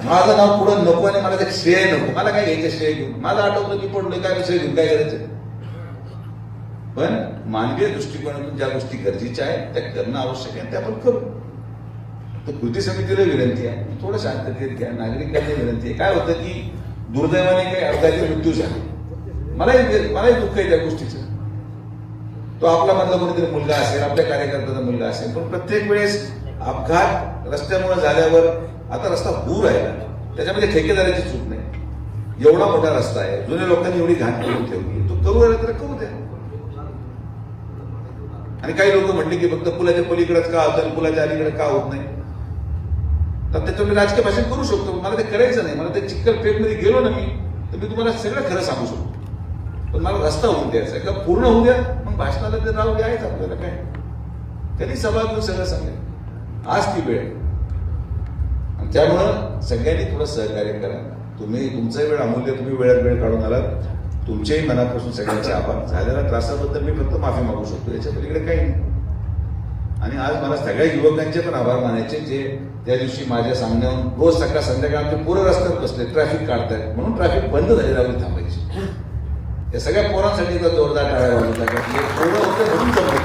माझं नाव पुढं नको आणि मला ते श्रेय नको. मला काय घ्यायचं श्रेय घेऊन? माझं आठवलं की पडलोय, काय श्रेय घेऊन काय करायचं? पण मानवीय दृष्टिकोनातून ज्या गोष्टी गरजेच्या आहेत त्या करणं आवश्यक आहे, त्या आपण करू. तर कृती समितीला विनंती आहे, थोडं शांततेत घ्या. नागरिकांना विनंती आहे. काय होतं की दुर्दैवाने काही अपघाती मृत्यू झाले, मलाही दुःख आहे त्या गोष्टीचं. तो आपला मधला कोणीतरी मुलगा असेल, आपल्या कार्यकर्त्याचा मुलगा असेल, पण प्रत्येक वेळेस अपघात रस्त्यामुळे झाल्यावर आता रस्ता होऊ राहिला, त्याच्यामध्ये ठेकेदाराची चूक नाही. एवढा मोठा रस्ता आहे, जुन्या लोकांनी एवढी घाण करून ठेवली, तो करू राहिला तर करू द्या. आणि काही लोक म्हटले की फक्त पुलाच्या पलीकडेच का होतं आणि पुलाच्या अलीकडे का होत नाही, तर त्याच्यावर मी राजकीय भाषण करू शकतो. मला ते करायचं नाही. मला ते चिखल पेटमध्ये गेलो ना मी, तर मी तुम्हाला सगळं खरं सांगू शकतो. पण मला रस्ता होऊन द्यायचा आहे का पूर्ण होऊ द्या, मग भाषणाला ते राहू द्यायचं आपल्याला. काय कधी सभा घेऊन सगळं सांगेल. आज ती वेळ, त्यामुळं सगळ्यांनी थोडं सहकार्य करा. तुमचा वेळ अमूल्य, तुम्ही वेळात वेळ काढून आलात, तुमच्याही मनापासून सगळ्यांचे आभार. झालेल्या त्रासाबद्दल मी फक्त माफी मागू शकतो, याच्या पलीकडे काही नाही. आणि आज मला सगळ्या युवकांचे पण आभार मानायचे, जे त्या दिवशी माझ्या सामन्याहून रोज सकाळ संध्याकाळ आमचे पूर्ण रस्त्यावर बसले, ट्रॅफिक काढतायत म्हणून ट्रॅफिक बंद झाले, राहून थांबायची. या सगळ्या पोरांसाठी जोरदार टाळ्या वाजवता का पोरं होते म्हणून जमले,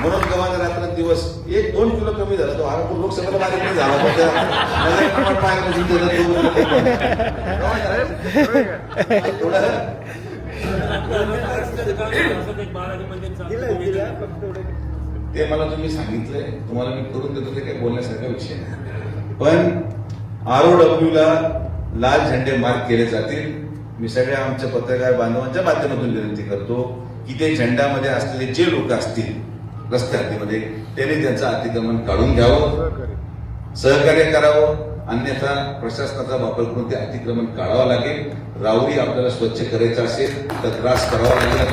म्हणून गव्हाचा रात्र दिवस 1-2 किलो कमी झाला. तो हारपूर लोकसभेला माझ्याकडे झाला, पण ते मला तुम्ही सांगितलंय, तुम्हाला मी करून देतो, ते काही बोलण्यासारखा विषय नाही. पण ROWला लाल झेंडे मार्क केले जातील. मी सगळ्या आमच्या पत्रकार बांधवांच्या माध्यमातून विनंती करतो की ते झेंड्यामध्ये असलेले जे लोक असतील रस्ते हद्दीमध्ये, त्यांनी त्यांचं अतिक्रमण काढून घ्यावं, सहकार्य करावं. अन्यथा प्रशासनाचा वापर करून ते अतिक्रमण काढावं लागेल. राहुरी आपल्याला स्वच्छ करायचं असेल तर त्रास करावा लागेल.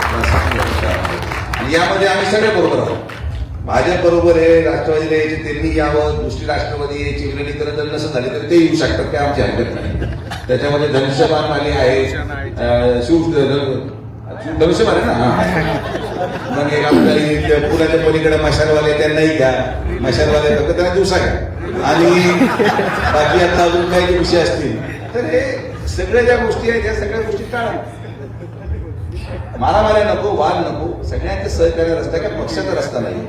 आणि यामध्ये आम्ही सगळे बरोबर आहोत. भाजप बरोबर आहे, राष्ट्रवादीला यायचे त्यांनी यावं, दुसरी राष्ट्रवादी यायची विलीनीकरण जर नसं झाले तर ते येऊ शकतात, काय आमची हरकत नाही. त्याच्यामध्ये धनुष्यबाण आले आहे, धनुष्यबाण आहे ना. मग एक आपल्या पुण्याच्या पलीकडे मशालवाले, त्यांनाही घ्या. मशालवाले फक्त त्यांना दिवसा घ्या. आणि बाकी आता अजून काही विषय असतील तर हे सगळ्या ज्या गोष्टी आहेत या सगळ्या गोष्टी टाळा. मारामाऱ्या नको, वाद नको. सगळ्यांचे सहकार्य रस्ता, काय पक्षाचा रस्ता नाही.